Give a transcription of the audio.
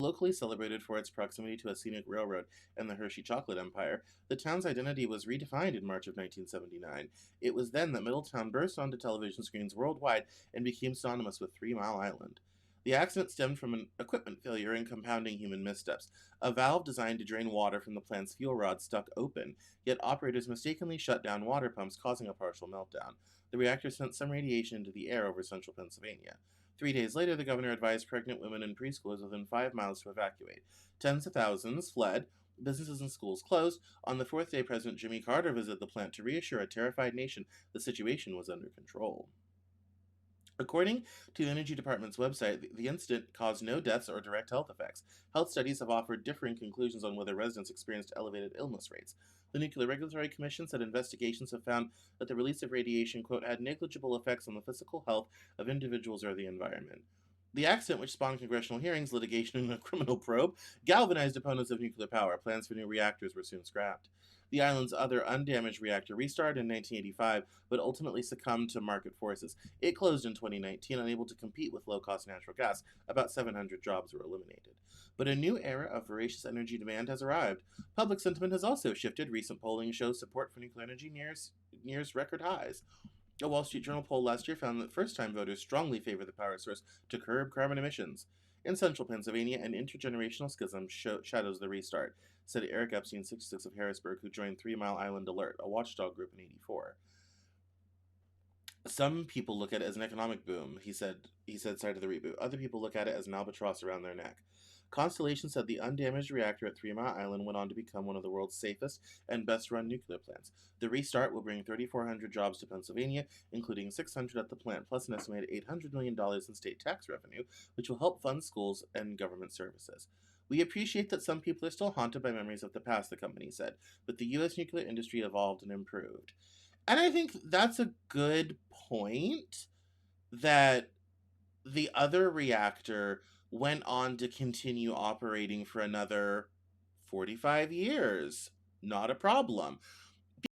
locally celebrated for its proximity to a scenic railroad and the Hershey Chocolate Empire, the town's identity was redefined in March of 1979. It was then that Middletown burst onto television screens worldwide and became synonymous with 3 Mile Island. The accident stemmed from an equipment failure and compounding human missteps. A valve designed to drain water from the plant's fuel rod stuck open, yet operators mistakenly shut down water pumps, causing a partial meltdown. The reactor sent some radiation into the air over central Pennsylvania. 3 days later, the governor advised pregnant women and preschoolers within 5 miles to evacuate. Tens of thousands fled. Businesses and schools closed. On the fourth day, President Jimmy Carter visited the plant to reassure a terrified nation the situation was under control. According to the Energy Department's website, the incident caused no deaths or direct health effects. Health studies have offered differing conclusions on whether residents experienced elevated illness rates. The Nuclear Regulatory Commission said investigations have found that the release of radiation, quote, had negligible effects on the physical health of individuals or the environment. The accident, which spawned congressional hearings, litigation, and a criminal probe, galvanized opponents of nuclear power. Plans for new reactors were soon scrapped. The island's other undamaged reactor restarted in 1985, but ultimately succumbed to market forces. It closed in 2019, unable to compete with low-cost natural gas. About 700 jobs were eliminated. But a new era of voracious energy demand has arrived. Public sentiment has also shifted. Recent polling shows support for nuclear energy nears record highs. A Wall Street Journal poll last year found that first-time voters strongly favor the power source to curb carbon emissions. In central Pennsylvania, an intergenerational schism shadows the restart, said Eric Epstein, 66 of Harrisburg, who joined 3 Mile Island Alert, a watchdog group in '84. Some people look at it as an economic boom, he said side of the reboot. Other people look at it as an albatross around their neck. Constellation said the undamaged reactor at 3 Mile Island went on to become one of the world's safest and best run nuclear plants. The restart will bring 3,400 jobs to Pennsylvania, including 600 at the plant, plus an estimated $800 million in state tax revenue, which will help fund schools and government services. We appreciate that some people are still haunted by memories of the past, the company said, but the U.S. nuclear industry evolved and improved. And I think that's a good point that the other reactor went on to continue operating for another 45 years. Not a problem.